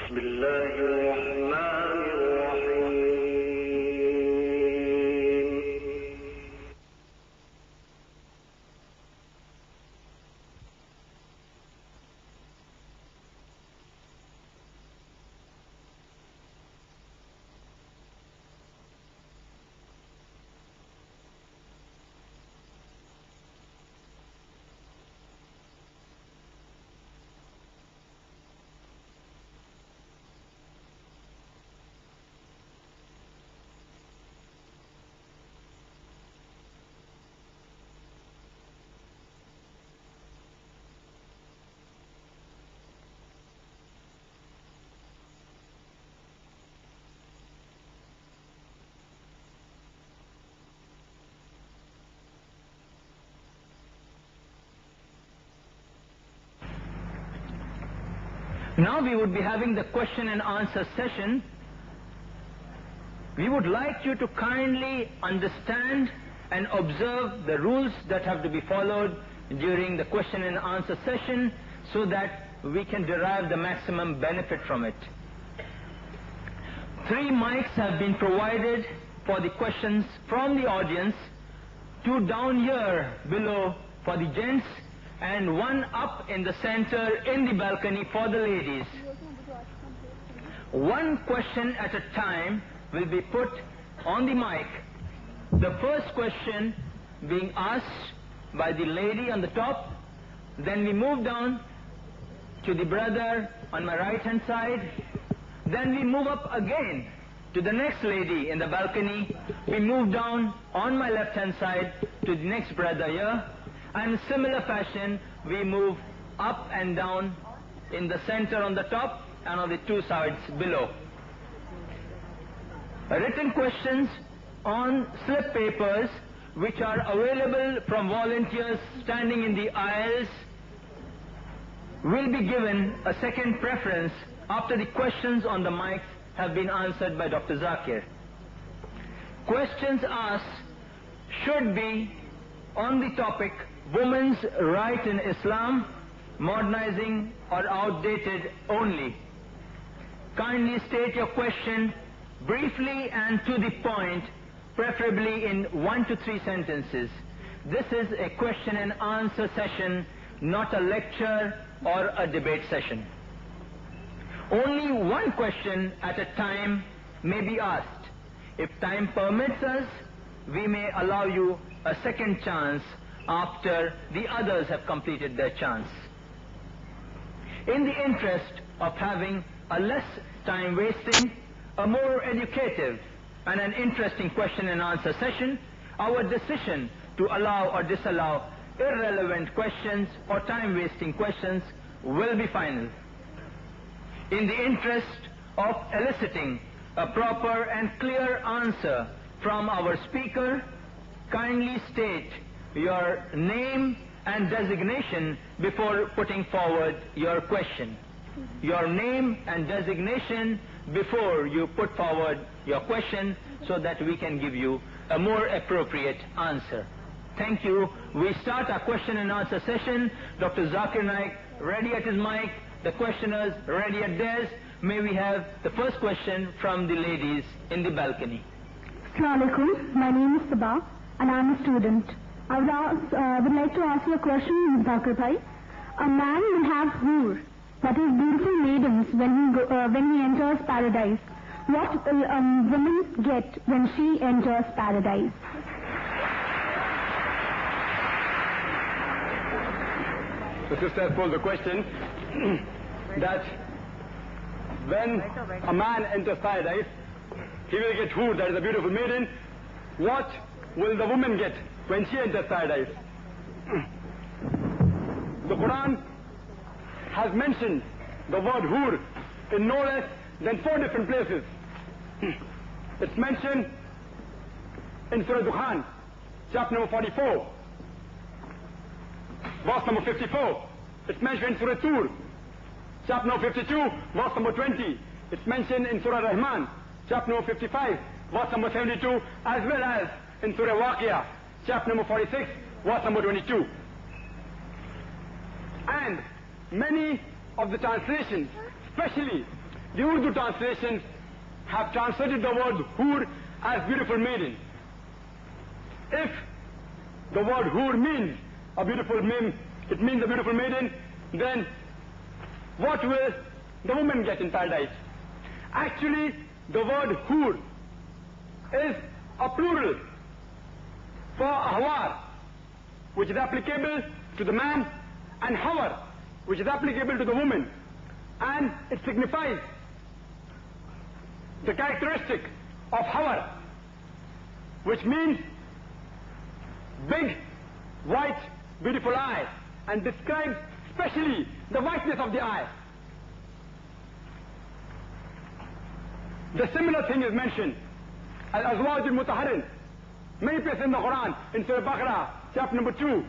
بسم الله الرحمن الرحيم. Now we would be having the question and answer session. We would like you to kindly understand and observe the rules that have to be followed during the question and answer session so that we can derive the maximum benefit from it. 3 mics have been provided for the questions from the audience, 2 down here below for the gents, and 1 up in the center in the balcony for the ladies. 1 question at a time will be put on the mic. The first question being asked by the lady on the top, then we move down to the brother on my right hand side, then we move up again to the next lady in the balcony, we move down on my left hand side to the next brother here, and in similar fashion we move up and down in the center on the top and on the 2 sides below. Written questions on slip papers which are available from volunteers standing in the aisles will be given a second preference after the questions on the mics have been answered by Dr. Zakir. Questions asked should be on the topic women's right in Islam, modernizing or outdated only. Kindly state your question briefly and to the point, preferably in 1 to 3 sentences. This is a question and answer session, not a lecture or a debate session. Only 1 question at a time may be asked. If time permits us, we may allow you a second chance after the others have completed their chance. In the interest of having a less time wasting, a more educative and an interesting question and answer session, our decision to allow or disallow irrelevant questions or time wasting questions will be final. In the interest of eliciting a proper and clear answer from our speaker, kindly state your name and designation before putting forward your question. Your name and designation before you put forward your question so that we can give you a more appropriate answer. Thank you. We start our question and answer session. Dr. Zakir Naik ready at his mic, the questioners ready at theirs. May we have the first question from the ladies in the balcony. Assalamu alaikum. My name is Sabah and I am a student. I would like to ask you a question, Zakir Bhai. A man will have hoor, that is beautiful maidens, when he enters paradise. What will a woman get when she enters paradise? The sister has posed the question that when a man enters paradise, he will get hoor, that is a beautiful maiden. What will the woman get when she enters paradise? The Quran has mentioned the word hoor in no less than 4 different places. It's mentioned in Surah Dukhan, chapter number 44, verse number 54. It's mentioned in Surah Tur, chapter number 52, verse number 20. It's mentioned in Surah Rahman, chapter number 55, verse number 72, as well as in Surah Waqia, chapter number 46, verse number 22. And many of the translations, especially the Urdu translations have translated the word hur as beautiful maiden. If the word hur means a beautiful it means a beautiful maiden, then what will the woman get in paradise? Actually, the word hur is a plural for ahwar, which is applicable to the man, and hawar, which is applicable to the woman, and it signifies the characteristic of hawar, which means big, white, beautiful eye, and describes especially the whiteness of the eye. The similar thing is mentioned al-azwaj al-mutahharin many places in the Quran, in Surah Baqarah, chapter number 2,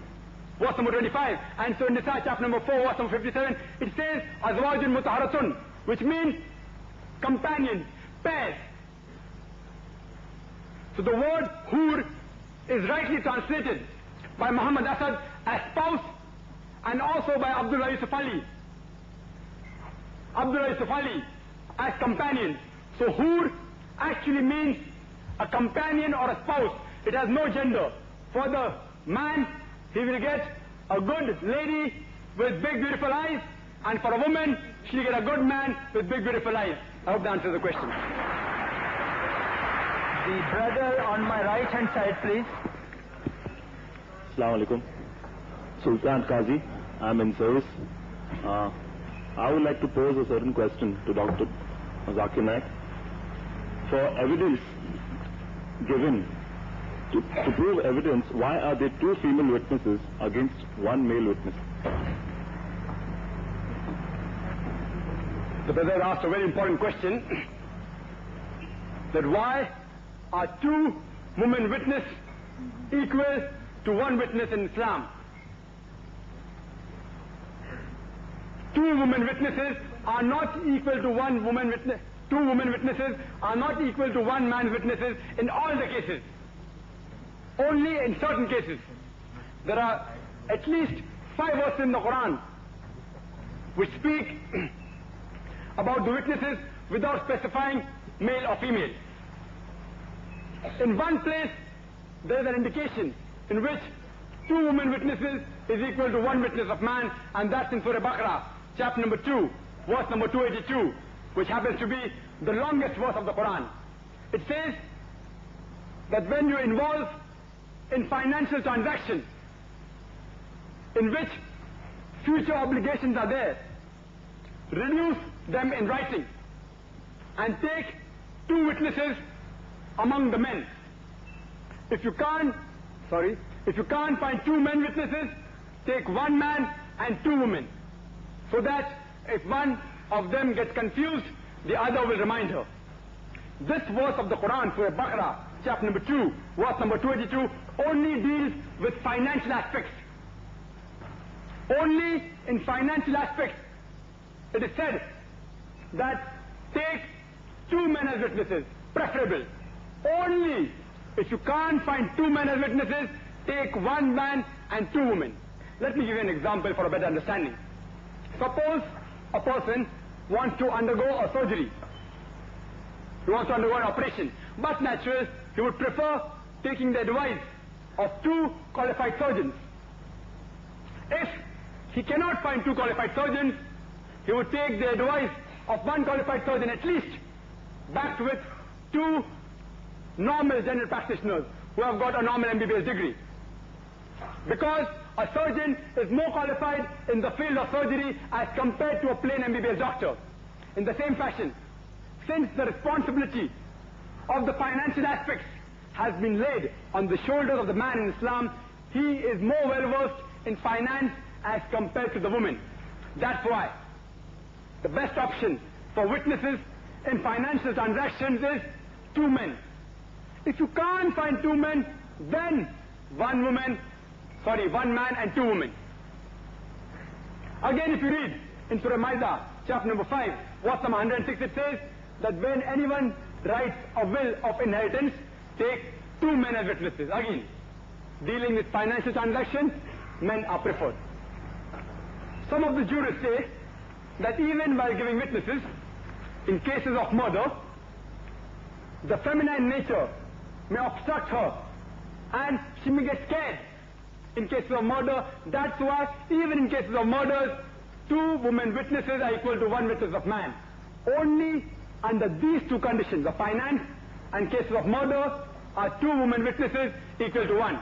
verse number 25, and Surah Nisa, chapter number 4, verse number 57, it says azwaj al-mutahharatun, which means companions, pairs. So the word hur is rightly translated by Muhammad Asad as spouse, and also by Abdul as companion. So hur actually means a companion or a spouse. It has no gender. For the man, he will get a good lady with big beautiful eyes, and for a woman, she will get a good man with big beautiful eyes. I hope that answers the question. The brother on my right hand side, please. Assalamu alaikum. Sultan Qazi, I'm in service. I would like to pose a certain question to Dr. Zakir Naik. For evidence given, to prove evidence, why are there two female witnesses against one male witness? The brother asked a very important question, that why are two women witnesses equal to one witness in Islam? Two women witnesses are not equal to one woman witness. Two women witnesses are not equal to one man's witnesses in all the cases. Only in certain cases. There are at least 5 verses in the Quran which speak about the witnesses without specifying male or female. In one place, there is an indication in which two women witnesses is equal to one witness of man, and that's in Surah Baqarah, chapter number 2, verse number 282, which happens to be the longest verse of the Quran. It says that when you involve in financial transactions in which future obligations are there, reduce them in writing and take 2 witnesses among the men. If you can't find 2 men witnesses, take 1 man and 2 women, so that if one of them gets confused, the other will remind her. This verse of the Quran, Surah Baqarah, chapter number 2, verse number 282, only deals with financial aspects. Only in financial aspects it is said that take 2 men as witnesses, preferable. Only if you can't find 2 men as witnesses, take 1 man and 2 women. Let me give you an example for a better understanding. Suppose a person wants to undergo a surgery. He wants to undergo an operation. But naturally, he would prefer taking the advice of 2 qualified surgeons. If he cannot find 2 qualified surgeons, he would take the advice of 1 qualified surgeon at least, backed with 2 normal general practitioners who have got a normal MBBS degree. Because a surgeon is more qualified in the field of surgery as compared to a plain MBBS doctor. In the same fashion, since the responsibility of the financial aspects has been laid on the shoulders of the man in Islam, he is more well versed in finance as compared to the woman. That's why the best option for witnesses in financial transactions is 2 men. If you can't find 2 men, then 1 man and 2 women. Again, if you read in Surah Maida, chapter number 5, verse number 106, it says that when anyone writes a will of inheritance, take 2 men as witnesses. Again, dealing with financial transactions, men are preferred. Some of the jurists say that even while giving witnesses, in cases of murder, the feminine nature may obstruct her and she may get scared in cases of murder. That's why even in cases of murders, 2 women witnesses are equal to 1 witness of man. Only under these 2 conditions of finance and cases of murder are 2 women witnesses equal to 1.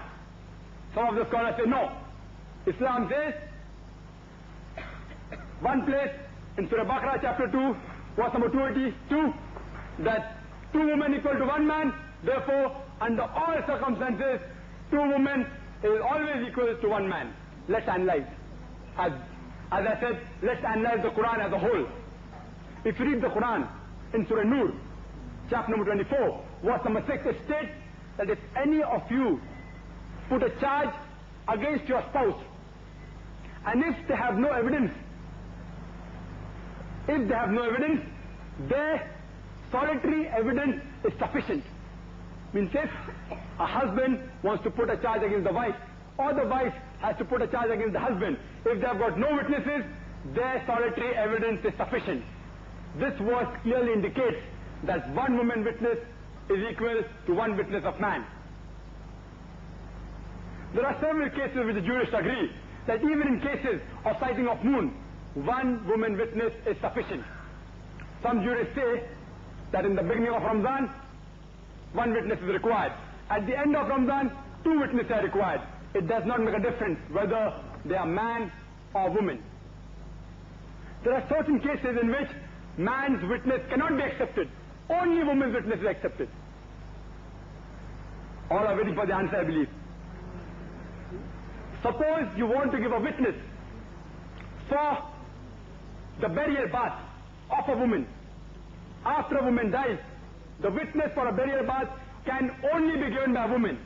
Some of the scholars say no. Islam says, one place in Surah Baqarah chapter 2, verse number 282, that 2 women equal to 1 man, therefore under all circumstances 2 women is always equal to 1 man. Let's analyze. As I said, let's analyze the Quran as a whole. If you read the Quran in Surah Nur, chapter number 24, verse number 6, it states that if any of you put a charge against your spouse, and if they have no evidence, their solitary evidence is sufficient. Means if a husband wants to put a charge against the wife, or the wife has to put a charge against the husband, if they have got no witnesses, their solitary evidence is sufficient. This verse clearly indicates that 1 woman witness is equal to 1 witness of man. There are several cases which the jurists agree that even in cases of sighting of moon, 1 woman witness is sufficient. Some jurists say that in the beginning of Ramadan, 1 witness is required. At the end of Ramadan, 2 witnesses are required. It does not make a difference whether they are man or woman. There are certain cases in which man's witness cannot be accepted. Only woman's witness is accepted. All are waiting for the answer, I believe. Suppose you want to give a witness for the burial bath of a woman. After a woman dies, the witness for a burial bath can only be given by a woman.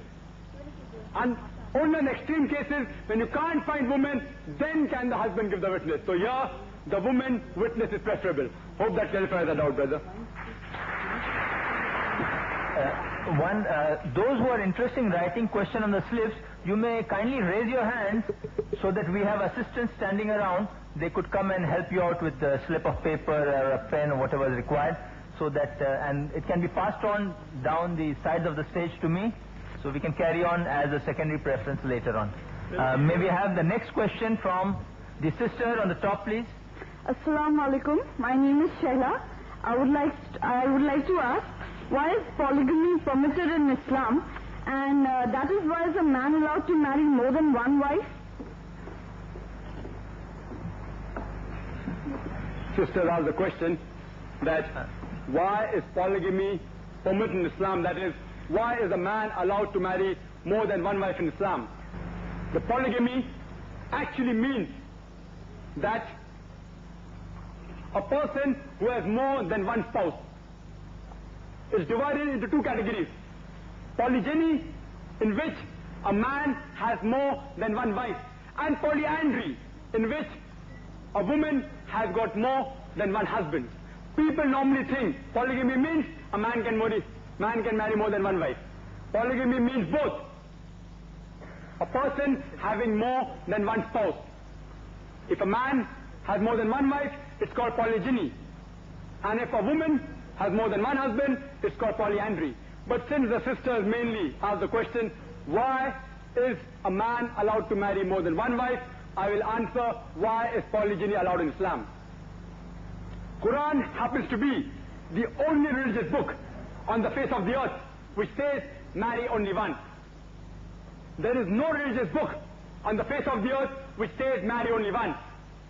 And only in extreme cases, when you can't find women, then can the husband give the witness. So here, the woman witness is preferable. Hope that clarifies the doubt, brother. Those who are interested in writing question on the slips, you may kindly raise your hands so that we have assistants standing around. They could come and help you out with the slip of paper or a pen or whatever is required, so that and it can be passed on down the sides of the stage to me, so we can carry on as a secondary preference later on. May we have the next question from the sister on the top, please? Assalamu alaikum. My name is Shaila. I would like to ask, why is polygamy permitted in Islam, and that is why is a man allowed to marry more than 1 wife? Sister asked the question that why is polygamy permitted in Islam? That is, why is a man allowed to marry more than 1 wife in Islam? The polygamy actually means that a person who has more than 1 spouse is divided into 2 categories. Polygyny, in which a man has more than 1 wife, and polyandry, in which a woman has got more than 1 husband. People normally think polygamy means a man can marry more than 1 wife. Polygamy means both. A person having more than 1 spouse. If a man has more than 1 wife, it's called polygyny. And if a woman has more than 1 husband, it's called polyandry. But since the sisters mainly asked the question, why is a man allowed to marry more than 1 wife? I will answer, why is polygyny allowed in Islam? Quran happens to be the only religious book on the face of the earth which says marry only once. There is no religious book on the face of the earth which says marry only once.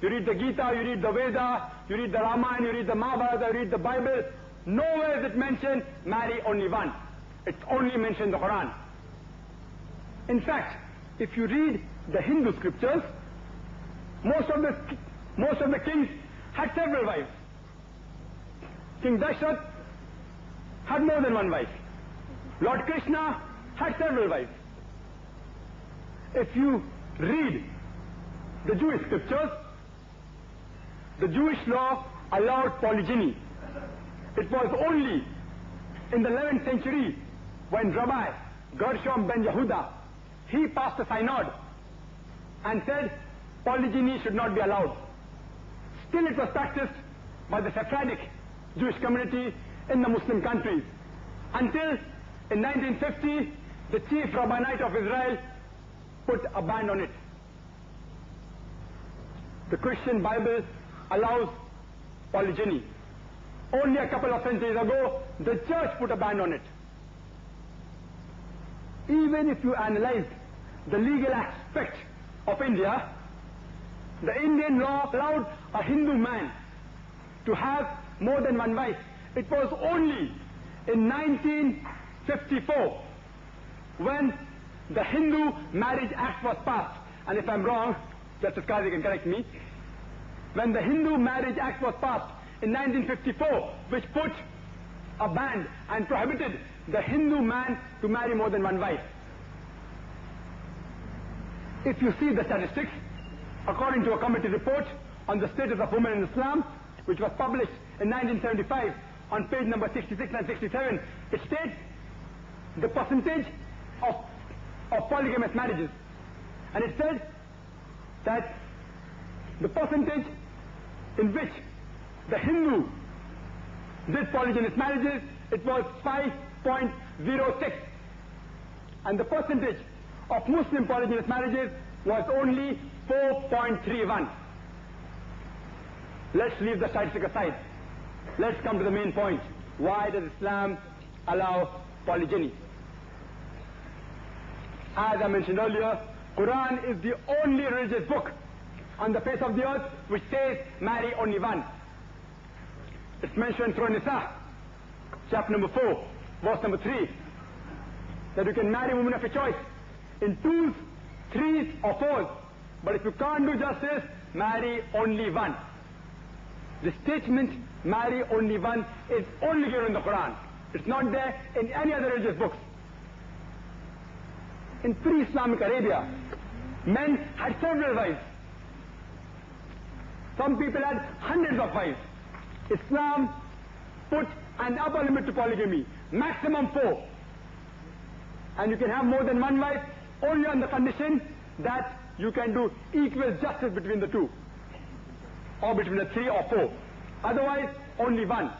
You read the Gita, you read the Veda, you read the Ramayana, you read the Mahabharata, you read the Bible. Nowhere is it mentioned marry only once. It's only mentioned in the Quran. In fact, if you read the Hindu scriptures, most of the kings had several wives. King Dashrath had more than 1 wife. Lord Krishna had several wives. If you read the Jewish scriptures, the Jewish law allowed polygyny. It was only in the 11th century when Rabbi Gershom ben Yehuda, he passed a synod and said polygyny should not be allowed. Still it was practiced by the Sephardic Jewish community in the Muslim countries. Until in 1950, the chief rabbinate of Israel put a ban on it. The Christian Bible allows polygyny. Only a couple of centuries ago, the church put a ban on it. Even if you analyze the legal aspect of India, the Indian law allowed a Hindu man to have more than one wife. It was only in 1954 when the Hindu Marriage Act was passed. And if I'm wrong, Justice Karim can correct me. When the Hindu Marriage Act was passed in 1954, which put a ban and prohibited the Hindu man to marry more than one wife. If you see the statistics, according to a committee report on the status of women in Islam, which was published in 1975 on page number 66 and 67, it states the percentage of polygamous marriages. And it said that the percentage in which the Hindu did polygynous marriages, it was 5.06. And the percentage of Muslim polygynous marriages was only 4.31. Let's leave the statistic aside. Let's come to the main point. Why does Islam allow polygyny? As I mentioned earlier, Quran is the only religious book on the face of the earth which says marry only one. It's mentioned through Nisa, chapter number 4, verse number 3, that you can marry women of your choice in 2s, 3s or 4s. But if you can't do justice, marry only one. The statement, marry only one, is only given in the Quran. It's not there in any other religious books. In pre-Islamic Arabia, men had several wives. Some people had hundreds of wives. Islam put an upper limit to polygamy, maximum 4. And you can have more than one wife only on the condition that you can do equal justice between the two, or between the 3 or 4. Otherwise, only one.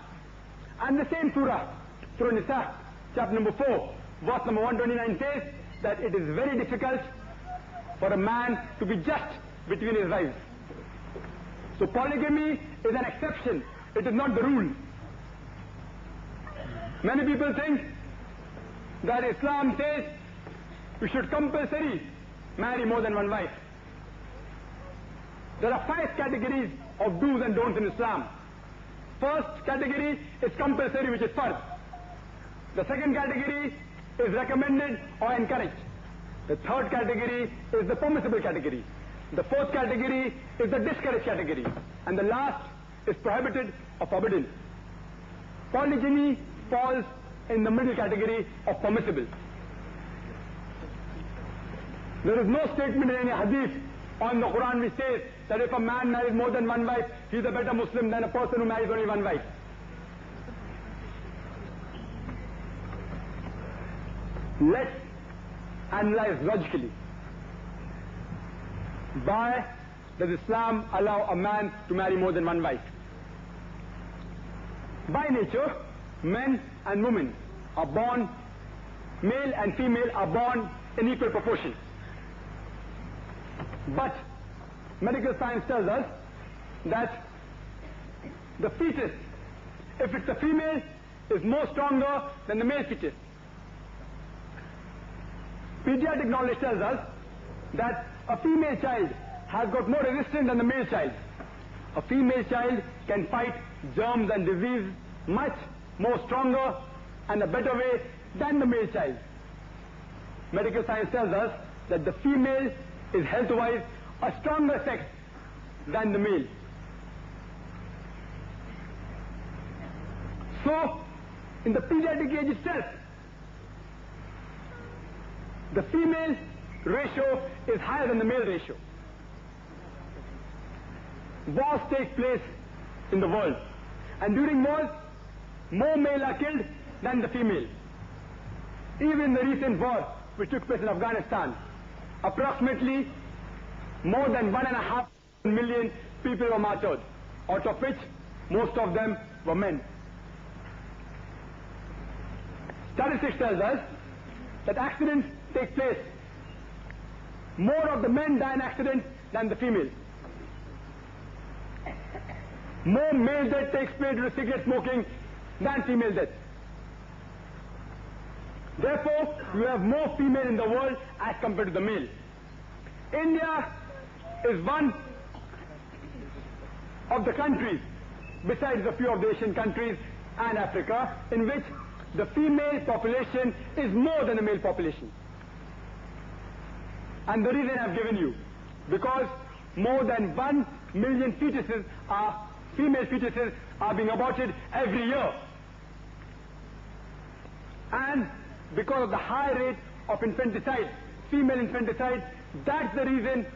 And the same surah, Surah Nisa, chapter number 4, verse number 129 says that it is very difficult for a man to be just between his wives. So polygamy is an exception. It is not the rule. Many people think that Islam says we should compulsory marry more than one wife. There are 5 categories of do's and don'ts in Islam. First category is compulsory, which is fard. The second category is recommended or encouraged. The third category is the permissible category. The fourth category is the discouraged category. And the last is prohibited or forbidden. Polygyny falls in the middle category of permissible. There is no statement in any hadith on the Quran which says that if a man marries more than one wife, he is a better Muslim than a person who marries only one wife. Let's analyze logically. Why does Islam allow a man to marry more than one wife? By nature, men and women are born, male and female are born in equal proportion. But medical science tells us that the fetus, if it's a female, is more stronger than the male fetus. Pediatric knowledge tells us that a female child has got more resistance than the male child. A female child can fight germs and disease much more stronger and a better way than the male child. Medical science tells us that the female is health-wise a stronger sex than the male. So, in the pediatric age itself, the female ratio is higher than the male ratio. Wars take place in the world, and during wars, more male are killed than the female. Even the recent war which took place in Afghanistan, approximately more than 1.5 million people were martyred, out of which most of them were men. Statistics tells us that accidents take place. More of the men die in accidents than the females. More male death takes place due to cigarette smoking than female death. Therefore, you have more female in the world as compared to the male. India is one of the countries, besides a few of the Asian countries and Africa, in which the female population is more than the male population. And the reason I've given you, because more than 1 million fetuses female fetuses are being aborted every year. And because of the high rate of infanticide, female infanticide, that's the reason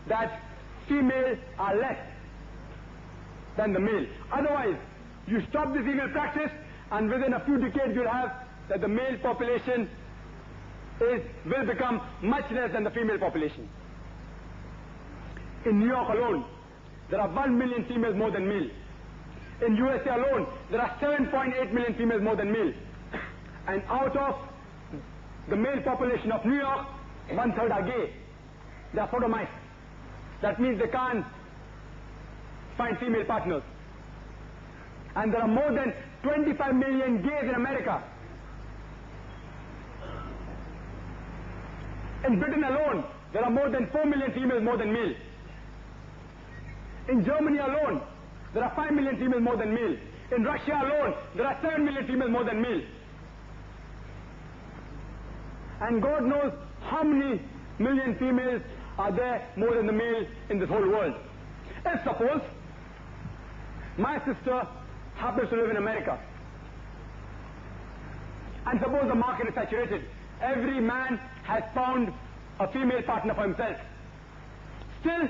that females are less than the male. Otherwise, you stop this evil practice and within a few decades you'll have that the male population will become much less than the female population. In New York alone, there are 1 million females more than male. In USA alone, there are 7.8 million females more than male. And out of the male population of New York, 1/3 are gay. They are sodomites. That means they can't find female partners. And there are more than 25 million gays in America. In Britain alone, there are more than 4 million females more than male. In Germany alone, there are 5 million females more than male. In Russia alone, there are 7 million females more than male. And God knows how many million females are there more than the male in this whole world. If suppose my sister happens to live in America, and suppose the market is saturated, every man has found a female partner for himself. Still,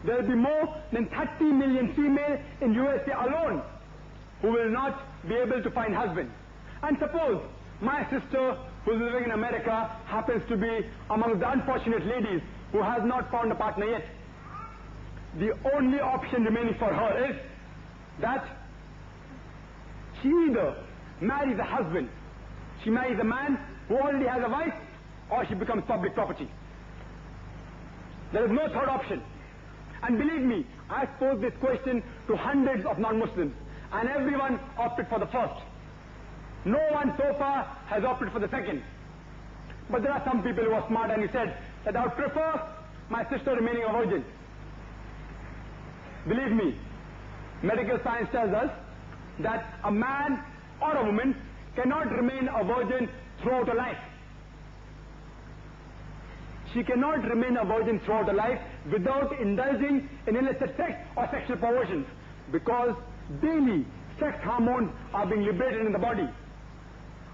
there will be more than 30 million females in USA alone who will not be able to find husband. And suppose my sister who is living in America happens to be among the unfortunate ladies who has not found a partner yet. The only option remaining for her is that she either marries a husband, she marries a man who already has a wife, or she becomes public property. There is no third option. And believe me, I posed this question to hundreds of non-Muslims, and everyone opted for the first. No one so far has opted for the second. But there are some people who are smart and he said that I would prefer my sister remaining a virgin. Believe me, medical science tells us that a man or a woman cannot remain a virgin throughout her life. She cannot remain a virgin throughout her life without indulging in illicit sex or sexual perversions, because daily sex hormones are being liberated in the body.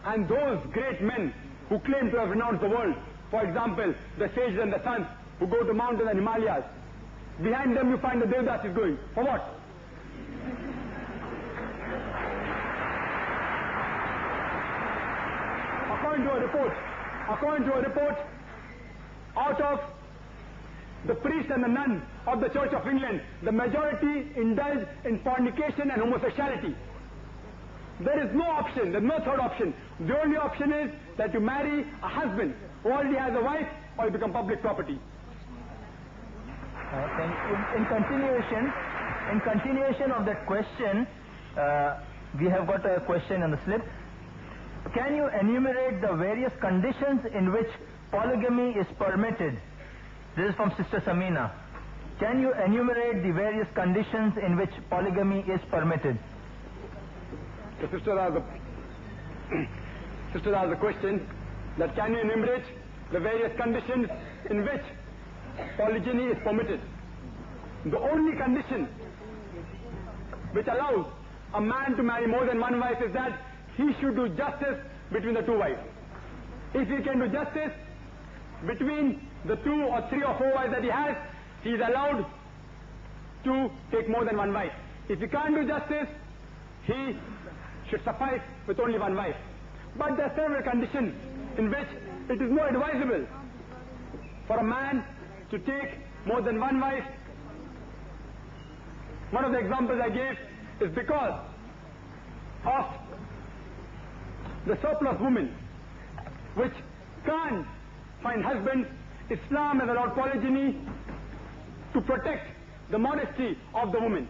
And those great men who claim to have renounced the world, for example, the sages and the sons who go to mountains and Himalayas, behind them you find the Devdas is going. For what? According to a report, out of the priests and the nuns of the Church of England, the majority indulge in fornication and homosexuality. There is no option, there is no third option. The only option is that you marry a husband who already has a wife, or you become public property. In continuation of that question, we have got a question on the slip. Can you enumerate the various conditions in which polygamy is permitted? This is from Sister Samina. Can you enumerate the various conditions in which polygamy is permitted? The sister asked the question that can you enumerate the various conditions in which polygyny is permitted? The only condition which allows a man to marry more than one wife is that he should do justice between the two wives. If he can do justice between the 2 or 3 or 4 wives that he has, he is allowed to take more than one wife. If he can't do justice, he should suffice with only one wife. But there are several conditions in which it is more advisable for a man to take more than one wife. One of the examples I gave is because of the surplus women, which can't find husbands, Islam has allowed polygyny to protect the modesty of the woman.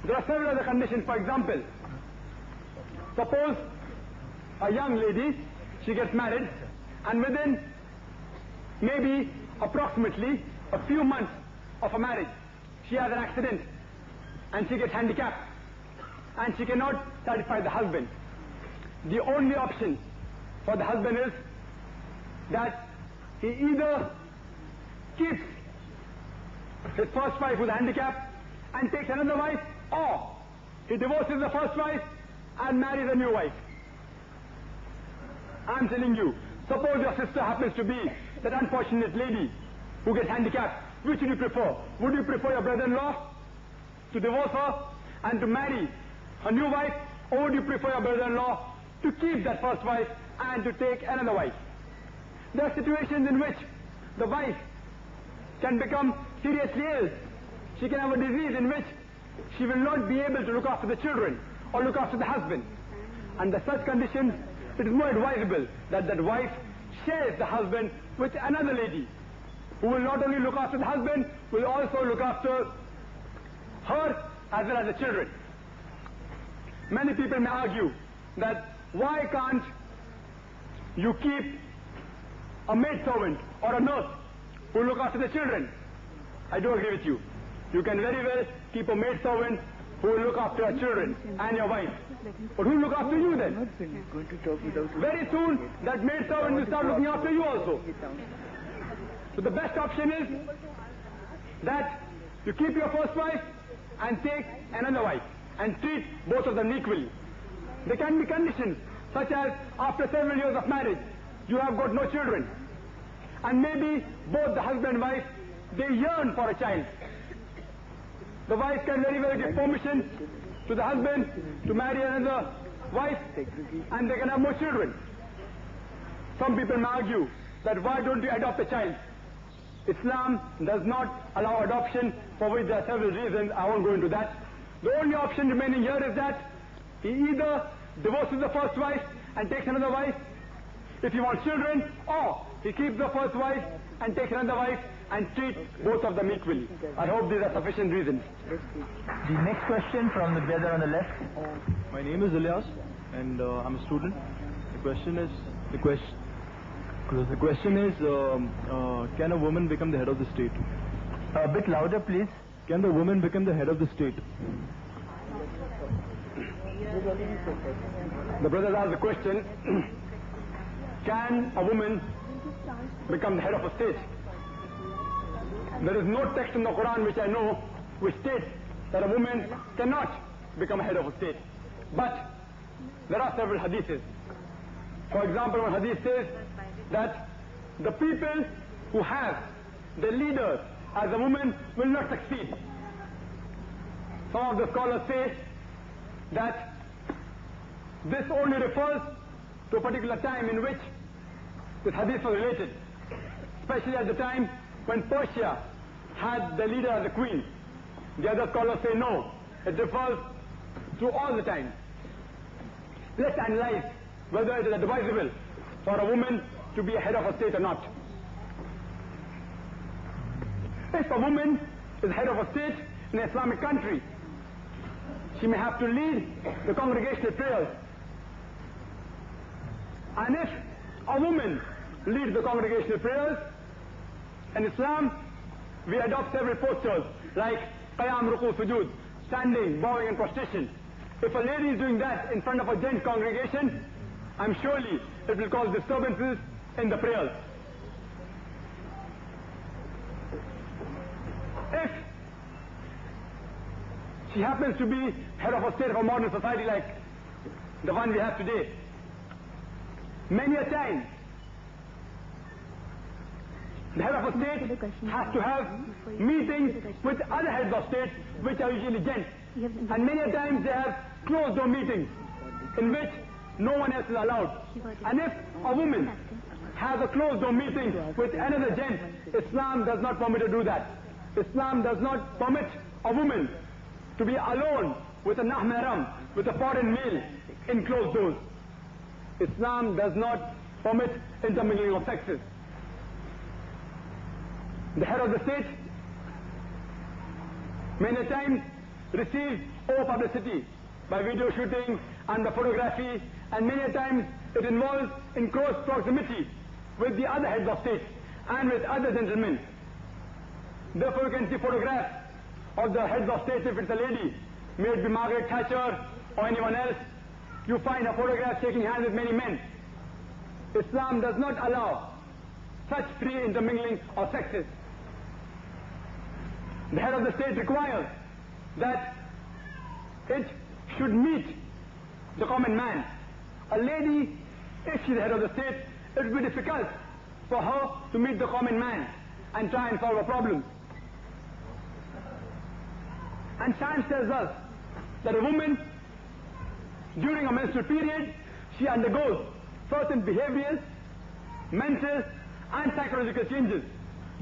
There are several other conditions. For example, suppose a young lady, she gets married, and within maybe approximately a few months of a marriage, she has an accident and she gets handicapped and she cannot satisfy the husband. The only option for the husband is that he either keeps his first wife who's handicapped and takes another wife, or he divorces the first wife and marries a new wife. I'm telling you, suppose your sister happens to be that unfortunate lady who gets handicapped. Which would you prefer? Would you prefer your brother-in-law to divorce her and to marry a new wife, or would you prefer your brother-in-law to keep that first wife and to take another wife? There are situations in which the wife can become seriously ill. She can have a disease in which she will not be able to look after the children or look after the husband. Under such conditions, it is more advisable that that wife shares the husband with another lady who will not only look after the husband, will also look after her as well as the children. Many people may argue that why can't you keep a maidservant or a nurse who will look after the children? I do agree with you. You can very well keep a maidservant who will look after your children and your wife. But who will look after you then? Very soon, that maidservant will start looking after you also. So the best option is that you keep your first wife and take another wife and treat both of them equally. There can be conditions such as after several years of marriage, you have got no children. And maybe both the husband and wife, they yearn for a child. The wife can very well give permission to the husband to marry another wife and they can have more children. Some people may argue that why don't you adopt a child? Islam does not allow adoption, for which there are several reasons. I won't go into that. The only option remaining here is that he either divorces the first wife and takes another wife if he wants children, or he keeps the first wife and takes another wife and treats both of them equally. I hope these are sufficient reasons. The next question from the brother on the left. My name is Ilyas and I'm a student. The question is, can a woman become the head of the state? A bit louder, please. Can the woman become the head of the state? The brother asked the question, can a woman become the head of a state? There is no text in the Quran which I know which states that a woman cannot become a head of a state. But there are several hadiths. For example, one hadith says that the people who have the leader as a woman will not succeed. Some of the scholars say that this only refers to a particular time in which this hadith was related, especially at the time when Persia had the leader as a queen. The other scholars say no, it refers to all the time. Let's analyze whether it is advisable for a woman to be a head of a state or not. If a woman is head of a state in an Islamic country, she may have to lead the congregational prayers. And if a woman leads the congregational prayers, in Islam, we adopt several postures like Qiyam, Ruku, Sujood, standing, bowing and prostration. If a lady is doing that in front of a gent congregation, I'm surely it will cause disturbances in the prayers. If she happens to be head of a state of a modern society like the one we have today, many a time the head of a state has to have meetings with other heads of state which are usually gents. And many a times they have closed door meetings in which no one else is allowed. And if a woman has a closed door meeting with another gent, Islam does not permit her to do that. Islam does not permit a woman to be alone with a mahram, with a foreign male in closed doors. Islam does not permit intermingling of sexes. The head of the state many times receives over publicity by video shooting and the photography, and many times it involves in close proximity with the other heads of state and with other gentlemen. Therefore you can see photographs of the heads of state. If it's a lady, may it be Margaret Thatcher or anyone else, you find a photograph shaking hands with many men. Islam does not allow such free intermingling of sexes. The head of the state requires that it should meet the common man. A lady, if she's the head of the state, it will be difficult for her to meet the common man and try and solve a problem. And science tells us that a woman, during a menstrual period, she undergoes certain behavioral, mental and psychological changes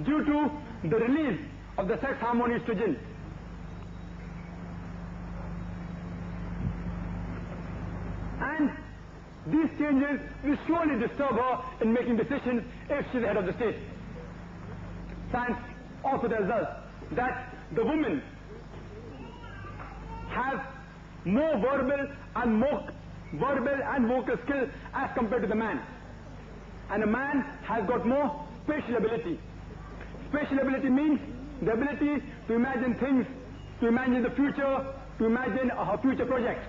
due to the release of the sex hormone estrogen. And these changes will surely disturb her in making decisions if she's the head of the state. Science also tells us that the woman has more verbal and vocal skill as compared to the man. And a man has got more spatial ability. Spatial ability means the ability to imagine things, to imagine the future, to imagine her future projects.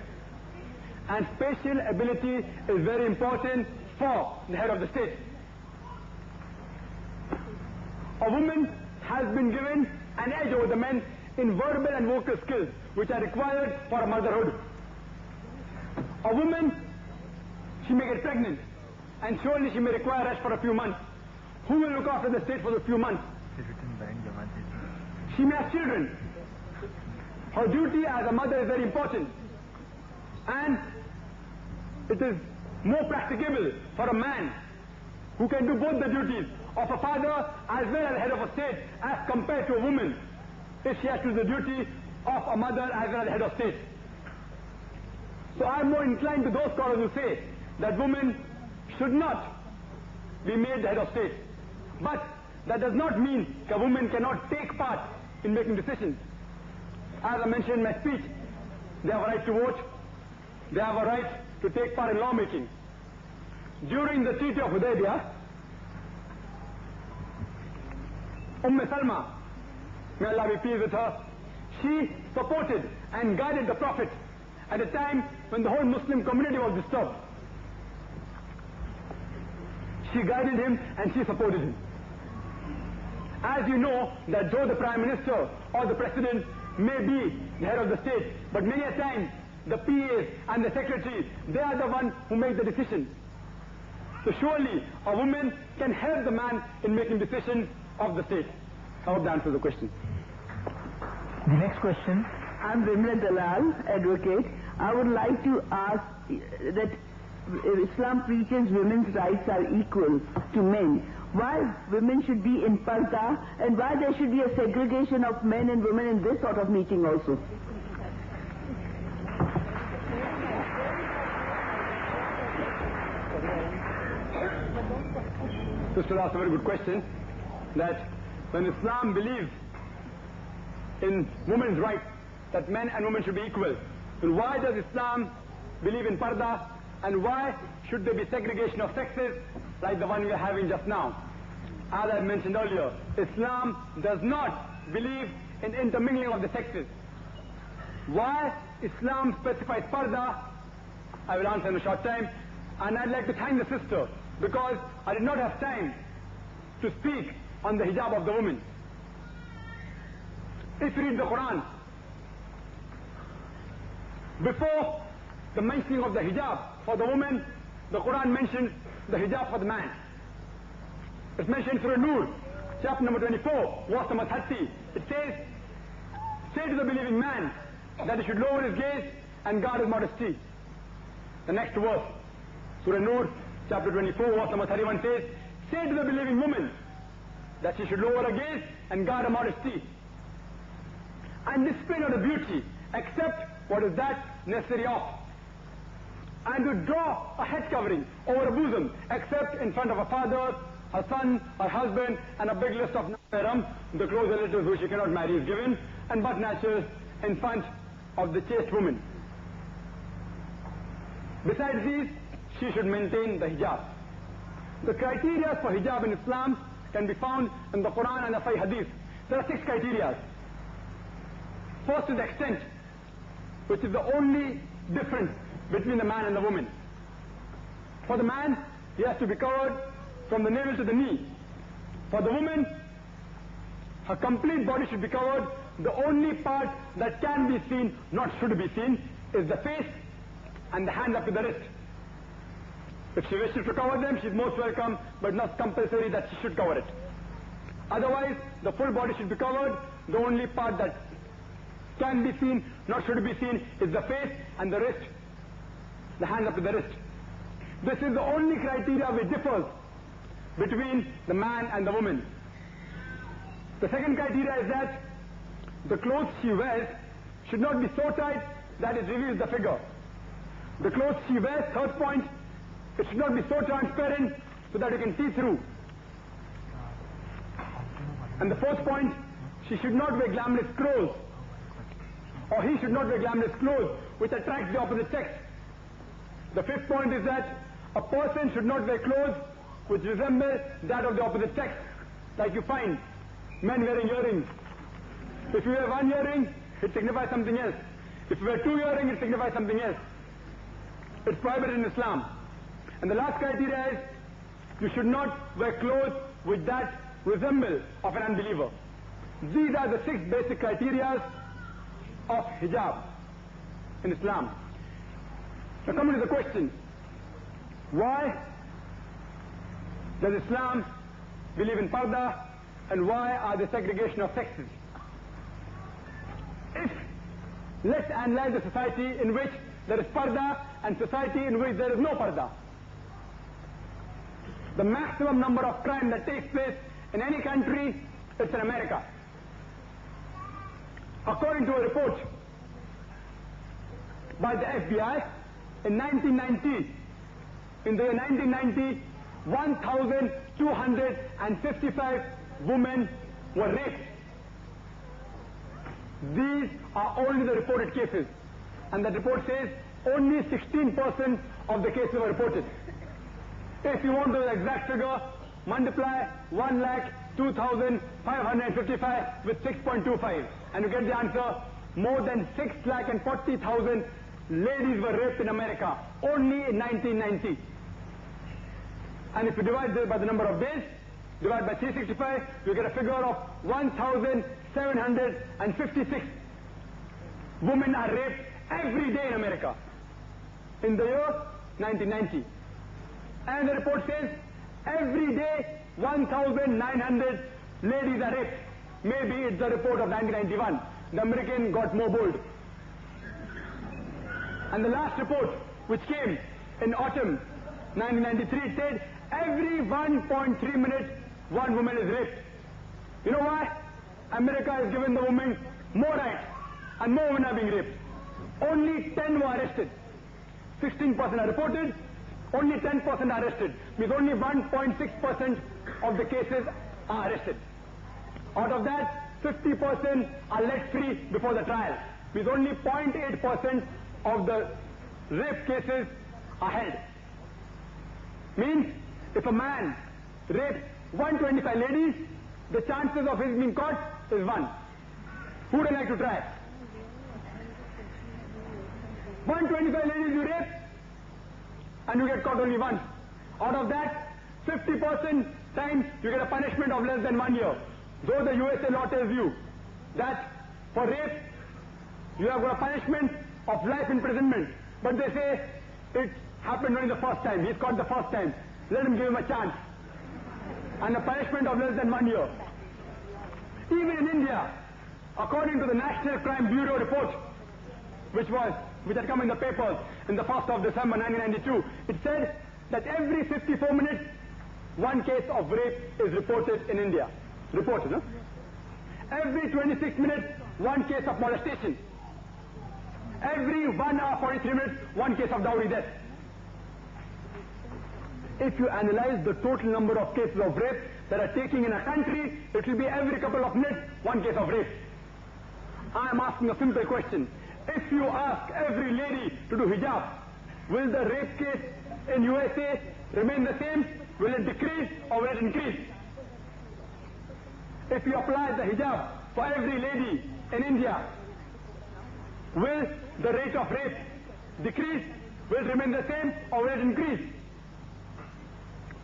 And spatial ability is very important for the head of the state. A woman has been given an edge over the men in verbal and vocal skills which are required for a motherhood. A woman, she may get pregnant and surely she may require rest for a few months. Who will look after the state for the few months? She may have children. Her duty as a mother is very important. And it is more practicable for a man who can do both the duties of a father as well as head of a state as compared to a woman if she has to do the duty of a mother as well as head of state. So I am more inclined to those scholars who say that women should not be made the head of state. But that does not mean that a woman cannot take part in making decisions. As I mentioned in my speech, they have a right to vote, they have a right to take part in lawmaking. During the Treaty of Hudaybiyah, Salma, may Allah be pleased with her, she supported and guided the Prophet at a time when the whole Muslim community was disturbed. She guided him and she supported him. As you know, that though the Prime Minister or the President may be the head of the state, but many a time the PAs and the secretaries, they are the ones who make the decisions. So surely a woman can help the man in making decisions of the state. I hope that answers the question. The next question. I'm Vimla Dalal, advocate. I would like to ask that Islam preaches women's rights are equal to men. Why women should be in parda and why there should be a segregation of men and women in this sort of meeting also. Sister asked a very good question, that when Islam believes in women's rights, that men and women should be equal, then why does Islam believe in parda, and why should there be segregation of sexes like the one we are having just now? As I mentioned earlier, Islam does not believe in intermingling of the sexes. Why Islam specifies parda, I will answer in a short time, and I'd like to thank the sister because I did not have time to speak on the hijab of the woman. If you read the Quran, before the mentioning of the hijab for the woman, the Quran mentions the hijab for the man. It's mentioned through Nur, chapter number 24, verse number 30. It says, say to the believing man that he should lower his gaze and guard his modesty. The next verse, Surah Nur, chapter 24, verse number 31 says, say to the believing woman that she should lower her gaze and guard her modesty and display not the beauty except what is that necessary of. and to draw a head covering over a bosom, except in front of her father, her son, her husband, and a big list of the close relatives who she cannot marry is given, and butt snatchers in front of the chaste woman. Besides these, she should maintain the hijab. The criteria for hijab in Islam can be found in the Quran and the Sahih Hadith. There are 6 criteria. First is extent, which is the only difference between the man and the woman. For the man, he has to be covered from the navel to the knee. For the woman, her complete body should be covered. The only part that can be seen, not should be seen, is the face and the hand up to the wrist. If she wishes to cover them, she's most welcome, but not compulsory that she should cover it. Otherwise, the full body should be covered. The only part that can be seen, not should be seen, is the face and the wrist, the hand up to the wrist. This is the only criteria which differs between the man and the woman. The second criteria is that the clothes she wears should not be so tight that it reveals the figure. The clothes she wears, third point, it should not be so transparent so that you can see through. And the fourth point, she should not wear glamorous clothes, or he should not wear glamorous clothes which attracts the opposite sex. The fifth point is that a person should not wear clothes which resemble that of the opposite sex. Like you find men wearing earrings. If you wear one earring, it signifies something else. If you wear 2 earrings, it signifies something else. It's prohibited in Islam. And the last criteria is, you should not wear clothes which that resemble of an unbeliever. These are the 6 basic criteria of hijab in Islam. Now coming to the question, why does Islam believe in parda, and why are there segregation of sexes? Let's analyze the society in which there is parda and society in which there is no parda. The maximum number of crime that takes place in any country is in America. According to a report by the FBI, in 1990, in the year 1990, 1,255 women were raped. These are only the reported cases. And the report says only 16% of the cases were reported. If you want the exact figure, multiply 1,02,555 with 6.25, and you get the answer. More than 6,40,000 ladies were raped in America only in 1990. And if you divide this by the number of days, divide by 365, you get a figure of 1,756 women are raped every day in America in the year 1990. And the report says every day 1,900 ladies are raped. Maybe it's the report of 1991. The American got more bold. And the last report, which came in autumn 1993, said every 1.3 minutes, one woman is raped. You know why? America has given the woman more rights, and more women are being raped. Only 10 were arrested. 16% are reported, only 10% are arrested. Means only 1.6% of the cases are arrested. Out of that, 50% are let free before the trial. Means only 0.8% of the rape cases are held. Means if a man rapes 125 ladies, the chances of his being caught is 1. Who would like to try? 125 ladies you rape, and you get caught only once. Out of that, 50% times you get a punishment of less than 1 year. Though the USA law tells you that for rape, you have got a punishment of life imprisonment. But they say it happened only the first time. He's caught the first time. Let him give him a chance. And a punishment of less than 1 year. Even in India, according to the National Crime Bureau report, which had come in the papers in the 1st of December 1992, it said that every 54 minutes, one case of rape is reported in India. Reported, no? Every 26 minutes, one case of molestation. Every 1 hour 43 minutes, one case of dowry death. if you analyze the total number of cases of rape that are taking in a country, it will be every couple of minutes one case of rape. I am asking a simple question. If you ask every lady to do hijab, will the rape case in USA remain the same? Will it decrease or will it increase? If you apply the hijab for every lady in India, will the rate of rape decrease? Will it remain the same or will it increase?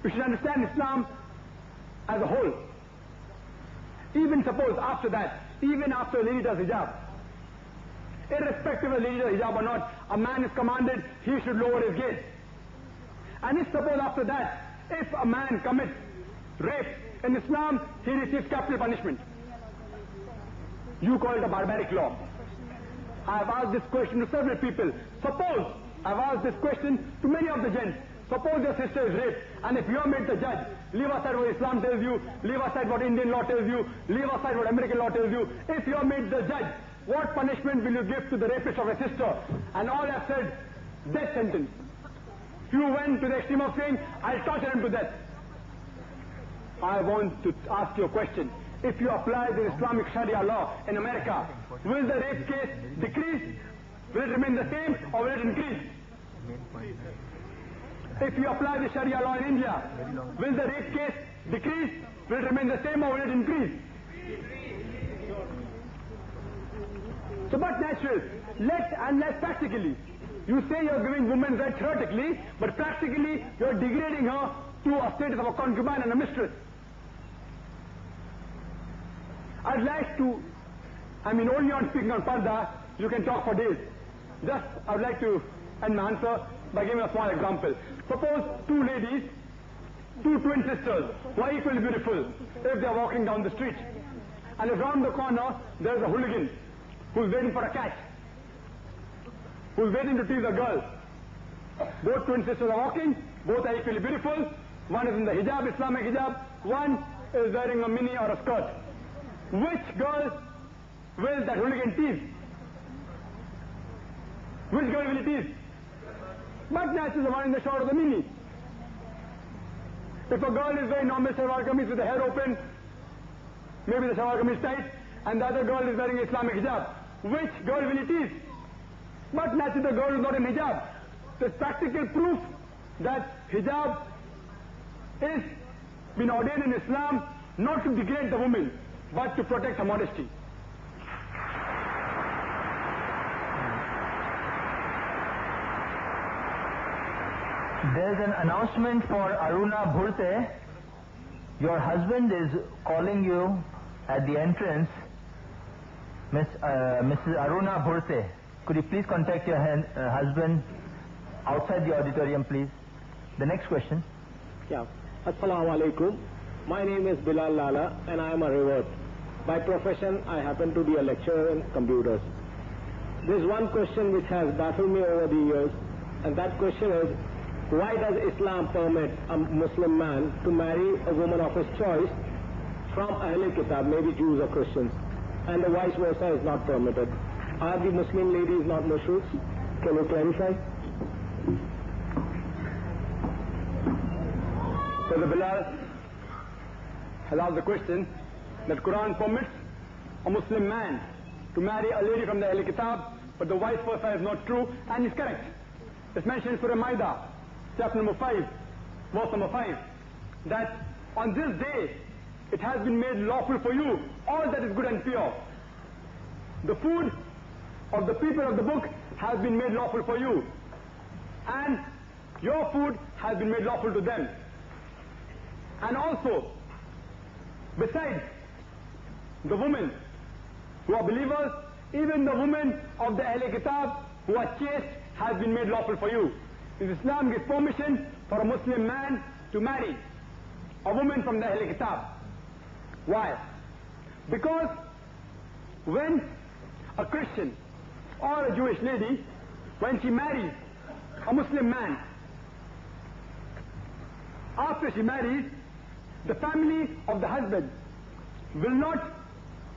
We should understand Islam as a whole. Even suppose after that, even after a lady does hijab, irrespective of a lady does hijab or not, a man is commanded he should lower his gaze. And if suppose after that, if a man commits rape in Islam, he receives capital punishment. You call it a barbaric law. I have asked this question to several people. Suppose, I have asked this question to many of the gents. Suppose your sister is raped, and if you are made the judge, leave aside what Islam tells you, leave aside what Indian law tells you, leave aside what American law tells you. If you are made the judge, what punishment will you give to the rapist of a sister? And all have said, death sentence. You went to the extreme of saying, I'll torture him to death. I want to ask you a question. If you apply the Islamic Sharia law in America, will the rape case decrease? Will it remain the same or will it increase? If you apply the Sharia law in India, will the rape case decrease? Will it remain the same or will it increase? So but natural, let's practically. You say you're giving women rights theoretically, but practically you're degrading her to a status of a concubine and a mistress. I'd like to, only on speaking on parda, you can talk for days. Just, I would like to end my answer by giving a small example. Suppose two ladies, two twin sisters, who are equally beautiful, if they are walking down the street. And if round the corner, there's a hooligan who's waiting for a catch, who's waiting to tease a girl. Both twin sisters are walking, both are equally beautiful. One is in the hijab, Islamic hijab, one is wearing a mini or a skirt. Which girl will that hooligan tease? Which girl will he tease? But naturally the one in the short of the mini. If a girl is wearing normal shalwar kameez with the hair open, maybe the shalwar kameez tight, and the other girl is wearing Islamic hijab, which girl will he tease? But naturally the girl is not in hijab. There's practical proof that hijab is been ordained in Islam not to degrade the woman, but to protect her modesty. There's an announcement for Aruna Bhurte. Your husband is calling you at the entrance. Mrs. Aruna Bhurte, could you please contact your husband outside the auditorium, please? The next question. Yeah. Assalamu alaikum. My name is Bilal Lala and I am a revert. By profession, I happen to be a lecturer in computers. There is one question which has baffled me over the years, and that question is, why does Islam permit a Muslim man to marry a woman of his choice from Ahl Kitab, maybe Jews or Christians, and the vice versa is not permitted? Are the Muslim ladies not mushrooks? Can you clarify? So the Bilal has asked the question that Quran permits a Muslim man to marry a lady from the Ahl Kitab, but the vice versa is not true, and is correct. It's mentioned in Surah Maida, chapter number 5, verse number 5, that on this day it has been made lawful for you all that is good and pure. The food of the people of the book has been made lawful for you, and your food has been made lawful to them. And also, besides the women who are believers, even the women of the Ahl Kitab who are chaste has been made lawful for you. Islam gives permission for a Muslim man to marry a woman from the Ahl Kitab. Why? Because when a Christian or a Jewish lady, when she marries a Muslim man, after she marries, the family of the husband will not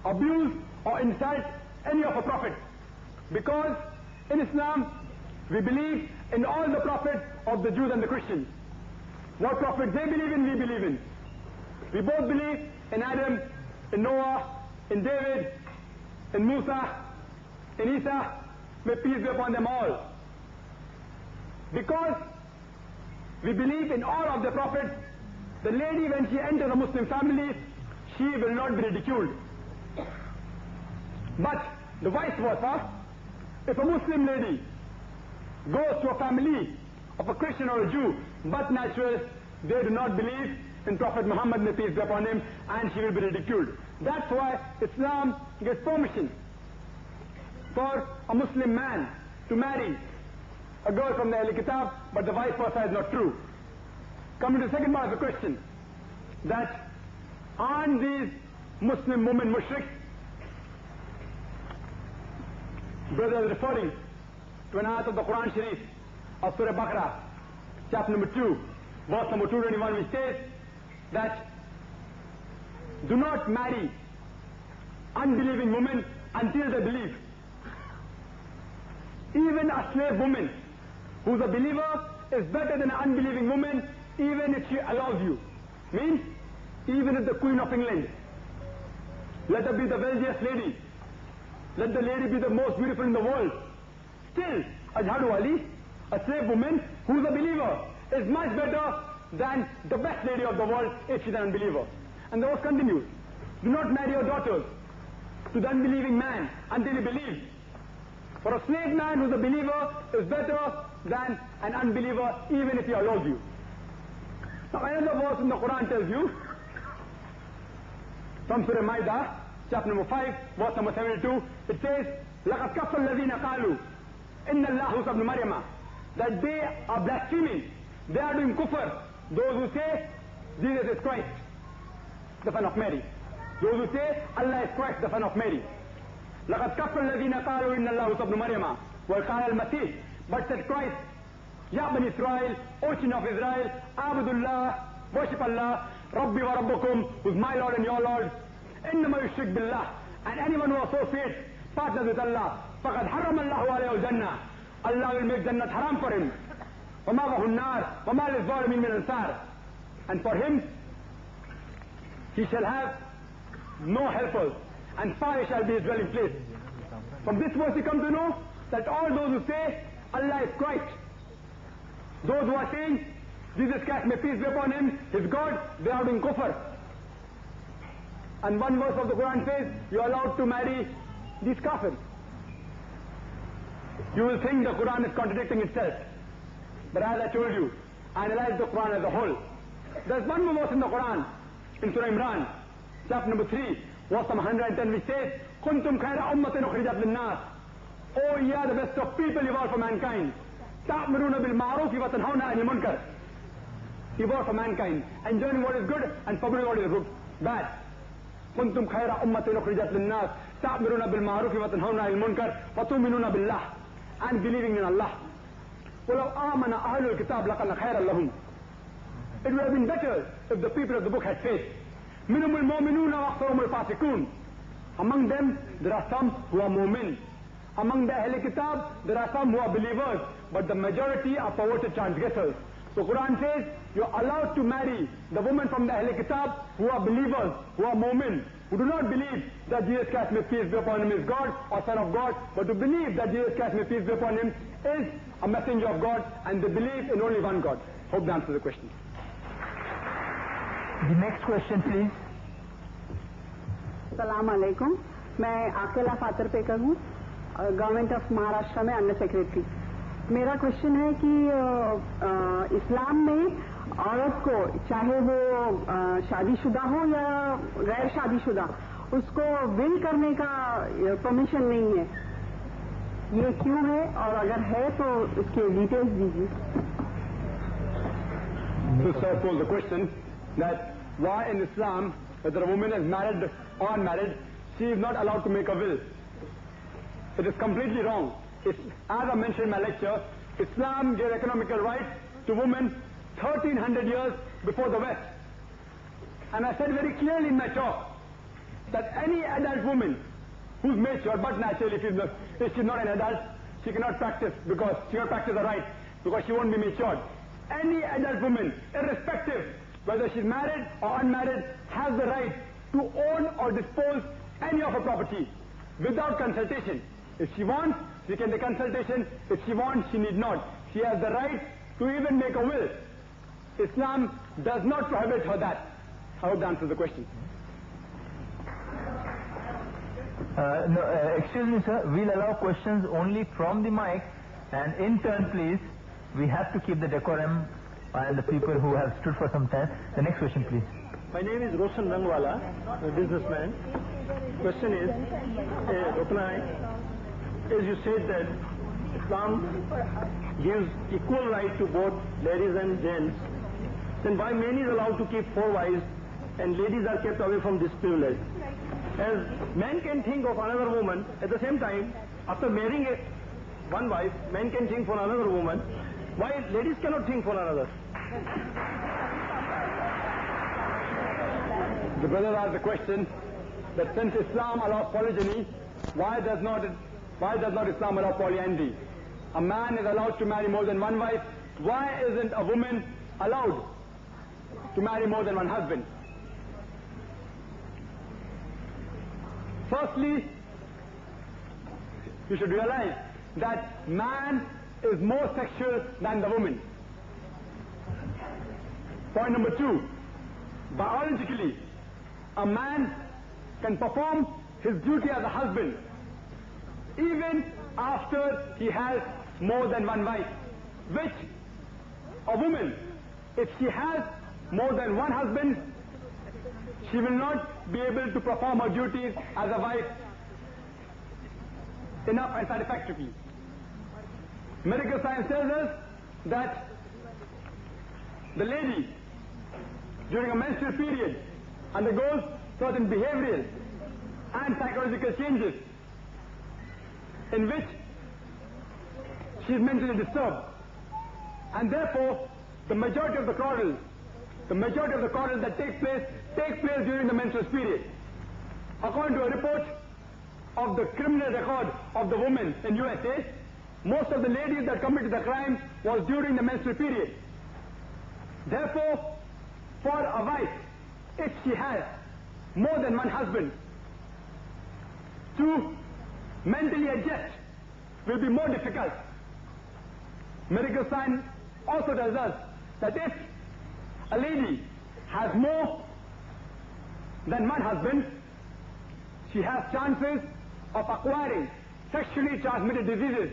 abuse or insult any of the prophets, because in Islam we believe in all the prophets of the Jews and the Christians. What prophets they believe in, we believe in. We both believe in Adam, in Noah, in David, in Musa, in Isa, may peace be upon them all. Because we believe in all of the prophets, the lady when she enters a Muslim family, she will not be ridiculed. But the vice versa, if a Muslim lady goes to a family of a Christian or a Jew, but natural, they do not believe in Prophet Muhammad, may peace be upon him, and she will be ridiculed. That's why Islam gives permission for a Muslim man to marry a girl from the Ahl Kitab, but the vice versa is not true. Coming to the second part of the question, that aren't these Muslim women mushriks? Brother is referring to an ayat of the Quran Sharif of Surah Baqarah, chapter number 2, verse number 221, which says that do not marry unbelieving women until they believe. Even a slave woman who's a believer is better than an unbelieving woman, even if she allows you. Means, even if the Queen of England, let her be the wealthiest lady, let the lady be the most beautiful in the world, still, Ajhadu Ali, a slave woman who's a believer, is much better than the best lady of the world if she's an unbeliever. And the verse continues, do not marry your daughters to the unbelieving man until he believes. For a slave man who's a believer is better than an unbeliever even if he allows you. Now another verse in the Quran tells you, from Surah Ma'idah, chapter number 5, verse number 72, it says, لَقَدْ كَفَّ الَّذِينَ قَالُوا إِنَّ اللَّهُ ابْنُ مَرْيَمَ, that they are blaspheming, they are doing kufr, those who say Jesus is Christ, the son of Mary. Those who say Allah is Christ, the son of Mary. لَقَدْ كَفَّ الَّذِينَ قَالُوا إِنَّ اللَّهُ ابْنُ مَرْيَمَ وَقَالَ الْمَسِيحِ, but said Christ, Ya Bani Israel, O children of Israel, Abdullah, worship Allah, Rabbi wa Rabbukum, who's my Lord and your Lord, إِنَّمَا يُشْرِكْ بِاللَّهِ, and anyone who associates, partners with Allah, فَقَدْ حَرَّمَ اللَّهُ عَلَيْهُ الْجَنَّةِ, Allah will make Jannat haram for him. وَمَا وَهُ النَّارِ وَمَا لِلظَّالِمِينَ مِنْ أَنصَارٍ, and for him, he shall have no helpers, and fire shall be his dwelling place. From this verse you come to know that all those who say Allah is Christ, those who are saying Jesus Christ, may peace be upon him, is God, they are doing kufr. And one verse of the Quran says you are allowed to marry these kafirs. You will think the Quran is contradicting itself. But as I told you, analyze the Quran as a whole. There's one more verse in the Quran, in Surah Imran, chapter number 3, verse number 110, which says, كُنْتُمْ خَيْرَ أُمَّةٍ أُخْرِجَتْ لِلنَّاسِ, oh, ye are the best of people evolved for mankind. تَأْمُرُونَ بِالْمَعْرُوفِ وَتَنْهَوْنَ عَنِ الْمُنْكَرِ, evolved for mankind, enjoying what is good and forbidding what is bad. كُنْتُمْ خَيْرَ أُمَّةٍ أُخْرِجَتْ لِلنَّاسِ تَأْمُرُونَ بِالْمَعْرُوفِ وَتَنْهَوْنَ عَنِ الْمُنْكَرِ وَتُؤْمِنُونَ بِاللَّهِ, and believing in Allah. وَلَوْ آمَنَ أَهْلُ الْكِتَابِ لَكَانَ خَيْرًا لَهُمْ, it would have been better if the people of the book had faith. مِنْهُمُ الْمُؤْمِنُونَ وَأَكْثَرُهُمُ الْفَاسِقُونَ, among them there are some who are mu'min. Among the Ahl Kitab there are some who are believers, but the majority are perverted transgressors. So Quran says you are allowed to marry the women from the Ahl Kitab who are believers, who are mu'min, who do not believe that Jesus Christ, may peace be upon him, is God or Son of God, but to believe that Jesus Christ, may peace be upon him, is a messenger of God, and they believe in only one God. Hope that answers the question. The next question, please. सलाम अलैकुम, मैं आकेला फातर picker हूँ, government of Maharashtra में under secretary. मेरा question है कि इस्लाम में औरत को, चाहे वो शादीशुदा हो या गैर शादीशुदा, उसको विल करने का परमिशन नहीं है, ये क्यों है, और अगर है तो इसके डिटेल्स दीजिए। So sir posed the question that why in Islam, whether a woman is married or unmarried, she is not allowed to make a will. It is completely wrong. As I mentioned in my lecture, Islam gave economical rights to women 1300 years before the West. And I said very clearly in my talk that any adult woman who's mature, but naturally if she's not an adult, she cannot practice, because she cannot practice the right, because she won't be matured. any adult woman, irrespective whether she's married or unmarried, has the right to own or dispose any of her property without consultation. If she wants, she can take consultation. If she wants, she need not. She has the right to even make a will. Islam does not prohibit her that. I hope that answers the question. Excuse me, sir. We'll allow questions only from the mic, and in turn, please, we have to keep the decorum and the people who have stood for some time. The next question, please. My name is Roshan Rangwala, a businessman. Question is, Dr. Naik, as you said that Islam gives equal right to both ladies and gents, then why man is allowed to keep 4 wives and ladies are kept away from this privilege? As man can think of another woman, at the same time, after marrying one wife, man can think for another woman, why ladies cannot think for another? The brother asked the question that since Islam allows polygyny, why does not Islam allow polyandry? A man is allowed to marry more than one wife. Why isn't a woman allowed to marry more than one husband? Firstly, you should realize that man is more sexual than the woman. Point number 2, biologically, a man can perform his duty as a husband even after he has more than one wife, which a woman, if she has more than one husband, she will not be able to perform her duties as a wife enough and satisfactorily. Medical science tells us that the lady during a menstrual period undergoes certain behavioral and psychological changes in which she is mentally disturbed, and therefore the majority of the quarrels that take place during the menstrual period. According to a report of the criminal record of the women in USA, most of the ladies that committed the crime was during the menstrual period. Therefore, for a wife, if she has more than one husband, to mentally adjust will be more difficult. Medical science also tells us that if a lady has more than one husband, she has chances of acquiring sexually transmitted diseases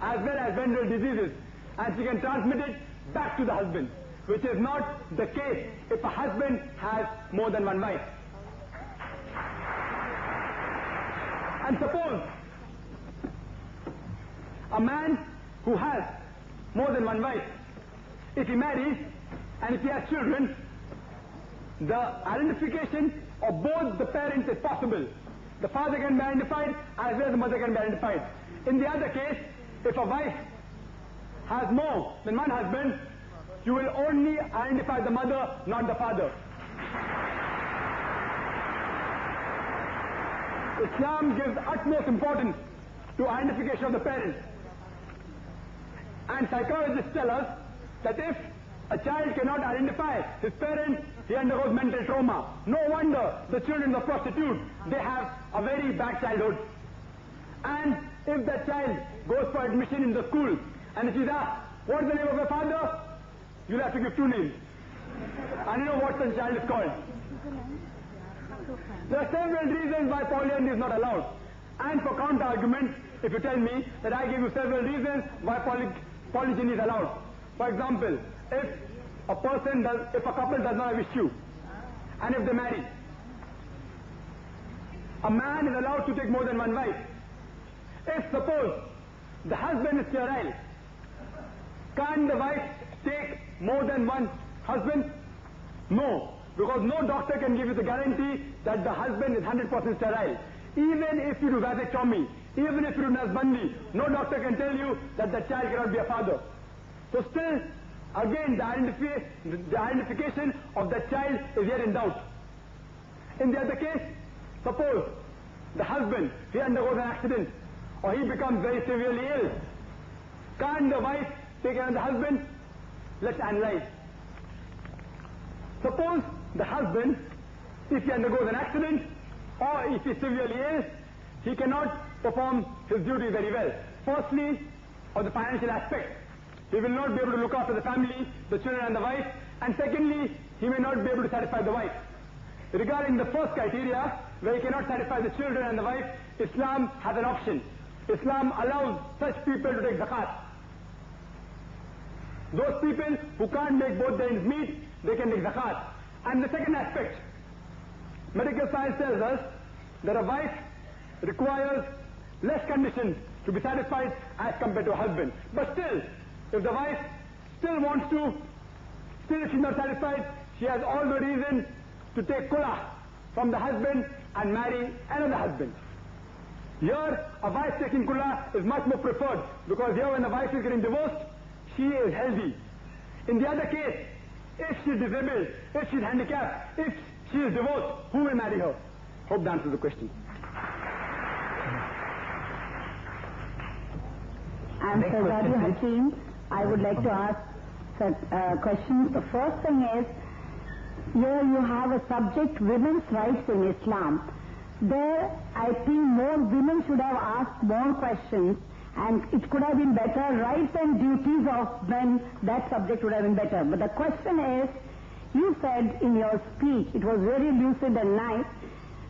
as well as venereal diseases, and she can transmit it back to the husband, which is not the case if a husband has more than one wife. And suppose a man who has more than one wife, if he marries and if he has children, the identification of both the parents is possible. The father can be identified as well as the mother can be identified. In the other case, if a wife has more than one husband, you will only identify the mother, not the father. Islam gives utmost importance to identification of the parents. And psychologists tell us that if a child cannot identify his parents, he undergoes mental trauma. No wonder the children of prostitutes, they have a very bad childhood. And if that child goes for admission in the school, and if he's asked, what is the name of your father? You'll have to give 2 names. And you know what the child is called. There are several reasons why polyandry is not allowed. And for counter-argument, if you tell me that I give you several reasons why polygyny is allowed. For example, if a couple does not have issue, and if they marry, a man is allowed to take more than one wife. If suppose the husband is sterile, can the wife take more than one husband? No, because no doctor can give you the guarantee that the husband is 100% sterile. Even if you do vasectomy, even if you do nasbandi, no doctor can tell you that the child cannot be a father. So still, again, the identification of the child is yet in doubt. In the other case, suppose the husband, he undergoes an accident, or he becomes very severely ill. Can't the wife take another husband? Let's analyze. Suppose the husband, if he undergoes an accident or if he's severely ill, he cannot perform his duty very well. Firstly, of the financial aspect. He will not be able to look after the family, the children and the wife, and secondly, he may not be able to satisfy the wife. Regarding the first criteria, where he cannot satisfy the children and the wife, Islam has an option. Islam allows such people to take zakat. Those people who can't make both the ends meet, they can take zakat. And the second aspect, medical science tells us that a wife requires less conditions to be satisfied as compared to a husband. But still, if the wife still wants to, still if she's not satisfied, she has all the reason to take kula from the husband and marry another husband. Here, a wife taking kula is much more preferred, because here when the wife is getting divorced, she is healthy. In the other case, if she is disabled, if she is handicapped, if she is divorced, who will marry her? Hope that answers the question. I'm Shahzadi Hakeem. I would like to ask questions. The first thing is, here you have a subject, women's rights in Islam. There, I think more women should have asked more questions, and it could have been better. Rights and duties of men, that subject would have been better. But the question is, you said in your speech, it was very lucid and nice,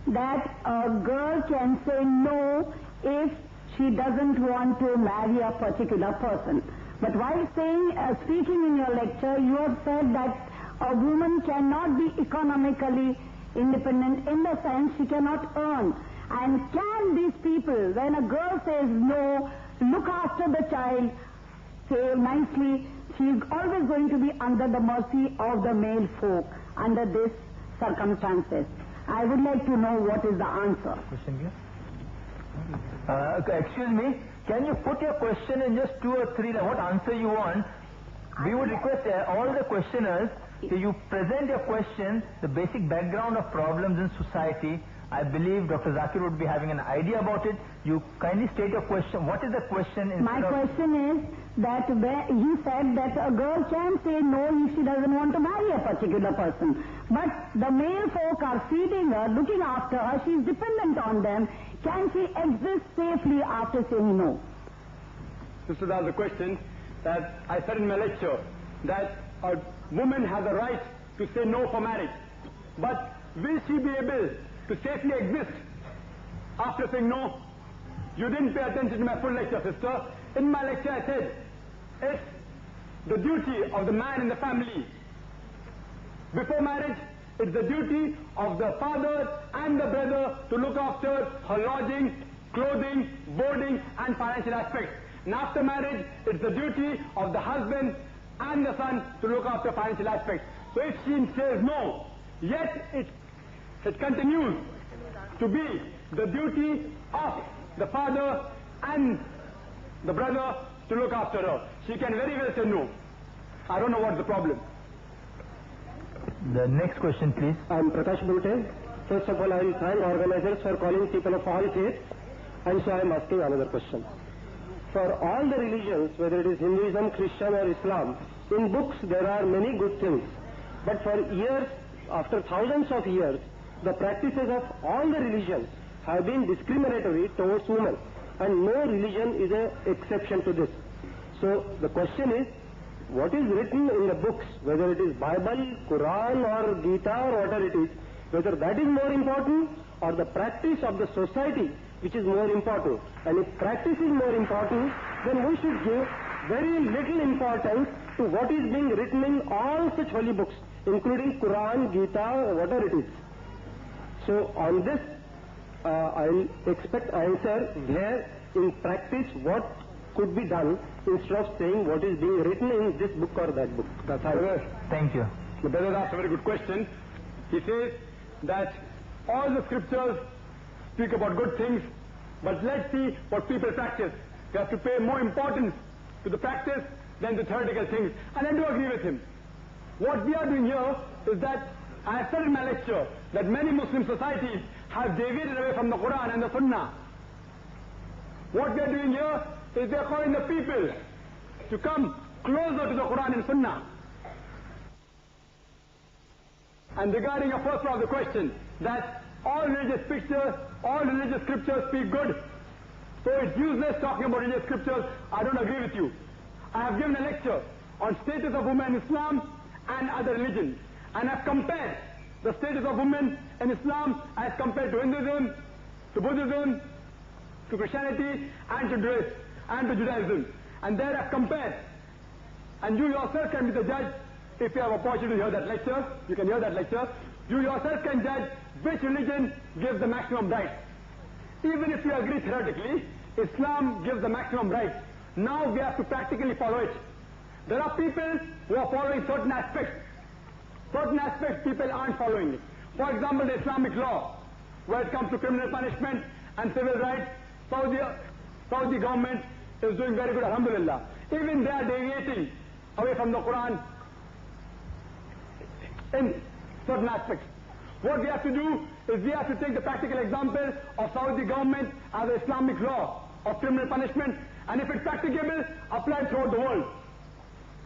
that a girl can say no if she doesn't want to marry a particular person. But while speaking in your lecture, you have said that a woman cannot be economically independent in the sense she cannot earn. And can these people, when a girl says no, look after the child, say nicely, she is always going to be under the mercy of the male folk under these circumstances? I would like to know what is the answer. Question here? Excuse me, can you put your question in just 2 or 3, what answer you want? We would request all the questioners, you present your question, the basic background of problems in society. I believe Dr. Zakir would be having an idea about it. You kindly state your question. What is the question? My question is that he said that a girl can say no if she doesn't want to marry a particular person. But the male folk are feeding her, looking after her, she is dependent on them. Can she exist safely after saying no? This is the question that I said in my lecture, that a woman has a right to say no for marriage. But will she be able to safely exist after saying no? You didn't pay attention to my full lecture, sister. In my lecture I said, it's the duty of the man in the family. Before marriage, it's the duty of the father and the brother to look after her lodging, clothing, boarding and financial aspects. And after marriage, it's the duty of the husband and the son to look after financial aspects. So if she says no, yet it continues to be the duty of the father and the brother to look after her. She can very well say no. I don't know what's the problem. The next question, please. I'm Prakash Bulte. First of all, I will thank organizers for calling people of all faiths, and so I am asking another question. For all the religions, whether it is Hinduism, Christian or Islam, in books there are many good things. But for years, after thousands of years, the practices of all the religions have been discriminatory towards women, and no religion is an exception to this. So the question is, what is written in the books, whether it is Bible, Quran or Gita or whatever it is, whether that is more important or the practice of the society which is more important. And if practice is more important, then we should give very little importance to what is being written in all such holy books, including Quran, Gita, whatever it is. So on this, I'll expect answer where in practice what could be done instead of saying what is being written in this book or that book. That's how. Thank you. The brother asked a very good question. He says that all the scriptures speak about good things, but let's see what people practice. We have to pay more importance to the practice than the theoretical things. And I do agree with him. What we are doing here is that I have said in my lecture that many Muslim societies have deviated away from the Quran and the Sunnah. What we are doing here is they are calling the people to come closer to the Quran and Sunnah. And regarding your first part of the question, that all religious scriptures speak good. So it's useless talking about religious scriptures. I don't agree with you. I have given a lecture on status of women in Islam and other religions. And I've compared the status of women in Islam as compared to Hinduism, to Buddhism, to Christianity, and to Judaism. And there I've compared. And you yourself can be the judge. If you have a opportunity to hear that lecture, you can hear that lecture. You yourself can judge which religion gives the maximum rights. Even if you agree theoretically, Islam gives the maximum rights. Now we have to practically follow it. There are people who are following certain aspects. Certain aspects people aren't following it. For example, the Islamic law, where it comes to criminal punishment and civil rights, Saudi government is doing very good, alhamdulillah. Even they are deviating away from the Quran in certain aspects. What we have to do is we have to take the practical example of Saudi government as an Islamic law of criminal punishment, and if it's practicable, apply it throughout the world.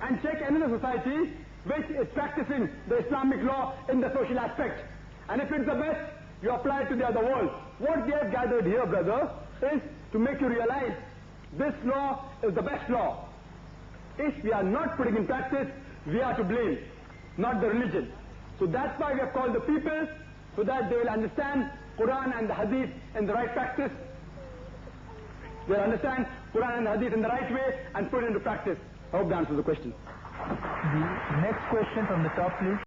And check another society which is practicing the Islamic law in the social aspect. And if it's the best, you apply it to the other world. What we have gathered here, brother, is to make you realize this law is the best law. If we are not putting in practice, we are to blame, not the religion. So that's why we have called the people, so that they will understand Quran and the Hadith in the right practice. They will understand Quran and the Hadith in the right way and put it into practice. I hope that answers the question. The next question from the top, please.